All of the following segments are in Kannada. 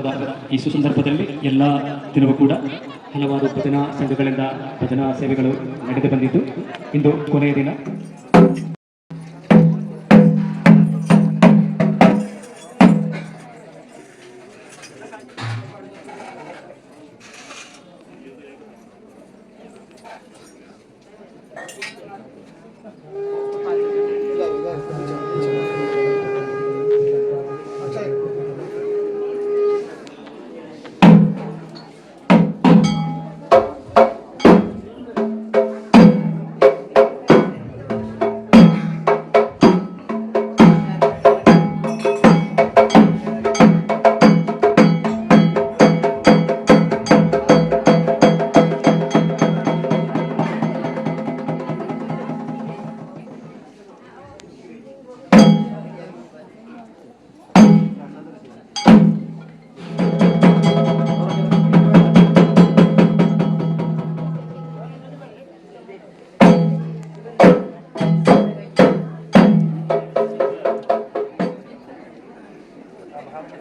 ಉತ್ಸವದ ಈ ಸುಸಂದರ್ಭದಲ್ಲಿ ಎಲ್ಲ ದಿನವೂ ಕೂಡ ಹಲವಾರು ಭಜನಾ ಸಂಘಗಳಿಂದ ಭಜನಾ ಸೇವೆಗಳು ನಡೆದು ಬಂದಿದ್ದು ಇಂದು ಕೊನೆಯ ದಿನ.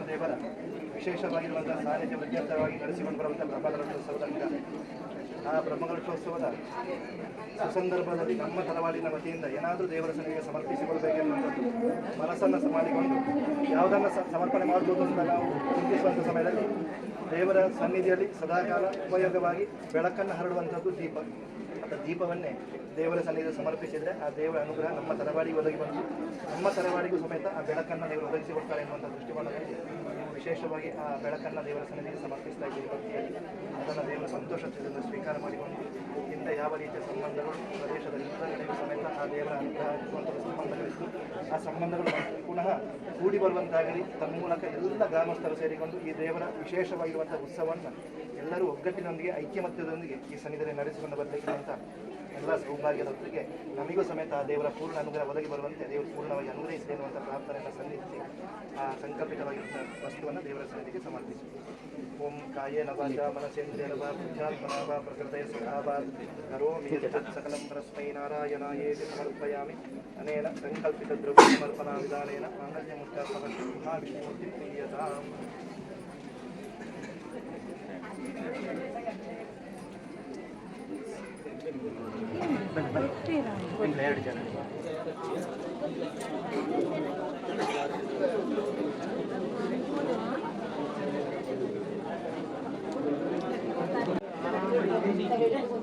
ದೇವರ ವಿಶೇಷವಾಗಿರುವಂತಹ ಸಾನ್ನಿಧ್ಯ ವ್ಯತ್ಯರ್ಥವಾಗಿ ನಡೆಸಿಕೊಂಡು ಬರುವಂತಹ ಬ್ರಹ್ಮಗಳೋತ್ಸವದಿಂದ ಆ ಬ್ರಹ್ಮಗಳೋತ್ಸವದ ಸುಸಂದರ್ಭದಲ್ಲಿ ನಮ್ಮ ತಲವಾಡಿನ ವತಿಯಿಂದ ಏನಾದರೂ ದೇವರ ಸನ್ನಿಧಿಗೆ ಸಮರ್ಪಿಸಿಕೊಳ್ಳಬೇಕೆನ್ನುವಂಥದ್ದು ಮನಸ್ಸನ್ನು ಮಾಡಿಕೊಂಡು ಯಾವುದನ್ನು ಸಮರ್ಪಣೆ ಮಾಡಬಹುದು ಅಂತ ನಾವು ಚಿಂತಿಸುವಂಥ ಸಮಯದಲ್ಲಿ ದೇವರ ಸನ್ನಿಧಿಯಲ್ಲಿ ಸದಾಕಾಲ ಉಪಯೋಗವಾಗಿ ಬೆಳಕನ್ನು ಹರಡುವಂಥದ್ದು ದೀಪ. ಅಥವಾ ದೀಪವನ್ನೇ ದೇವರ ಸನ್ನಿಧಿಗೆ ಸಮರ್ಪಿಸಿದರೆ ಆ ದೇವರ ಅನುಗ್ರಹ ನಮ್ಮ ತರವಾಡಿಗೆ ಒದಗಿ ಬಂದು ನಮ್ಮ ತರವಾಡಿಗೂ ಸಮೇತ ಆ ಬೆಳಕನ್ನು ದೇವರು ಒದಗಿಸಿಕೊಡ್ತಾರೆ ಎನ್ನುವಂಥ ದೃಷ್ಟಿಕೋನದಲ್ಲಿ ವಿಶೇಷವಾಗಿ ಆ ಬೆಳಕನ್ನು ದೇವರ ಸನ್ನಿಧಿಗೆ ಸಮರ್ಪಿಸ್ತಾ ಇದ್ದೀವಿ ಭಕ್ತಿಯಾಗಿ. ಅದನ್ನು ದೇವರ ಸಂತೋಷದಿಂದ ಸ್ವೀಕಾರ ಮಾಡಿಕೊಂಡು ಇಂಥ ಯಾವ ರೀತಿಯ ಸಂಬಂಧಗಳು ಪ್ರದೇಶದ ಎಲ್ಲರಿಗೂ ಸಮೇತ ಆ ದೇವರ ಅನುಗ್ರಹ ಇರುವಂಥ ಸಂಬಂಧಗಳಿತ್ತು. ಆ ಸಂಬಂಧಗಳು ಪುನಃ ಕೂಡಿ ಬರುವಂತಾಗಲಿ ತನ್ಮೂಲಕ ಎಲ್ಲ ಗ್ರಾಮಸ್ಥರು ಸೇರಿಕೊಂಡು ಈ ದೇವರ ವಿಶೇಷವಾಗಿರುವಂಥ ಉತ್ಸವವನ್ನು ಎಲ್ಲರೂ ಒಗ್ಗಟ್ಟಿನೊಂದಿಗೆ ಐಕ್ಯಮತ್ಯದೊಂದಿಗೆ ಈ ಸನ್ನಿಧಿಯಲ್ಲಿ ನಡೆಸಿಕೊಂಡು ಬರಲಿಕ್ಕೆ ಅಂತ ಎಲ್ಲ ಸೌಭಾಗ್ಯದ ಹೊತ್ತಿಗೆ ನಮಗೂ ಸಮೇತ ಆ ದೇವರ ಪೂರ್ಣ ಅನುಗ್ರಹ ಒದಗಿ ಬರುವಂತೆ ದೇವರು ಪೂರ್ಣವಾಗಿ ಅನುಗ್ರಹಿಸಿದೆ ಎನ್ನುವಂಥ ಪ್ರಾರ್ಥನೆಯನ್ನು ಸಲ್ಲಿಸಿ ಆ ಸಂಕಲ್ಪಿತವಾಗಿರುವಂಥ ವಸ್ತುವನ್ನು ದೇವರ ಸನ್ನಿಧಿಗೆ ಸಮರ್ಪಿಸಿ. ಓಂ ಕಾಯೇನ ವಾಚಾ ಮನಸೇಂದ್ರಿಯೇಣ ವಾ ಬುದ್ಧ್ಯಾತ್ಮನಾ ವಾ ಪ್ರಕೃತಯಃ ಸ್ವಭಾವಾತ್ ಕರೋಮಿ ಯತ್ ಸಕಲಂ ಪರಸ್ಮೈ ನಾರಾಯಣಾಯೇತಿ ಸಮರ್ಪಯಾಮಿ. ಅನೇನ ಸಂಕಲ್ಪಿತ ದ್ರವ್ಯ ಸಮರ್ಪಣಾ ವಿಧಾನೇನ ಮಾಂಗಲ್ಯ ಮುಕ್ತಾರ್ಥಂ ಮಹಾವಿಷ್ಣುಮೂರ್ತಿ ಪ್ರೀಯತಾಂ. ಎರಡು ಜನ Thank you.